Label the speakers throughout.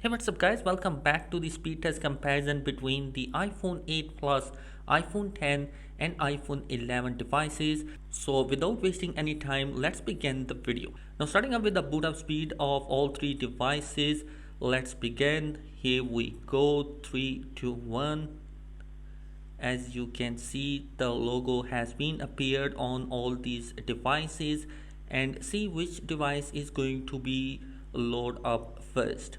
Speaker 1: Hey, what's up guys, welcome back to the speed test comparison between the iPhone 8 Plus, iPhone 10 and iPhone 11 devices. So without wasting any time, let's begin the video. Now starting up with the boot up speed of all three devices, let's begin. Here we go, 3, 2, 1. As you can see, the logo has been appeared on all these devices, and see which device is going to be load up first.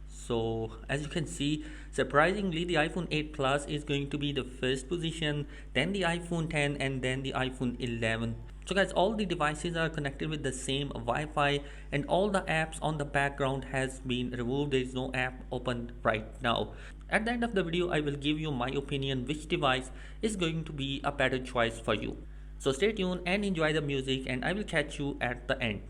Speaker 1: So as you can see, surprisingly the iPhone 8 Plus is going to be the first position, then the iPhone 10 and then the iPhone 11. So guys, all the devices are connected with the same Wi-Fi and all the apps on the background has been removed. There is no app open right now. At the end of the video, I will give you my opinion which device is going to be a better choice for you. So stay tuned and enjoy the music, and I will catch you at the end.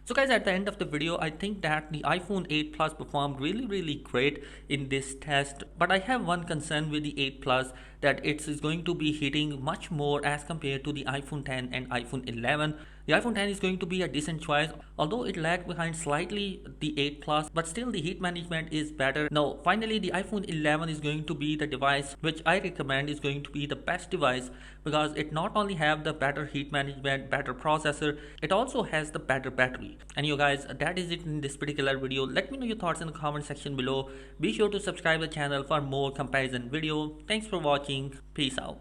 Speaker 1: So guys, at the end of the video, I think that the iPhone 8 Plus performed really great in this test, but I have one concern with the 8 Plus, that it is going to be hitting much more as compared to the iPhone 10 and iPhone 11. The iPhone 10 is going to be a decent choice, although it lagged behind slightly the 8 Plus, but still the heat management is better. Now finally the iPhone 11 is going to be the device which I recommend is going to be the best device, because it not only have the better heat management, better processor, it also has the better battery. And you guys, that is it in this particular video. Let me know your thoughts in the comment section below. Be sure to subscribe the channel for more comparison video. Thanks for watching. Peace out.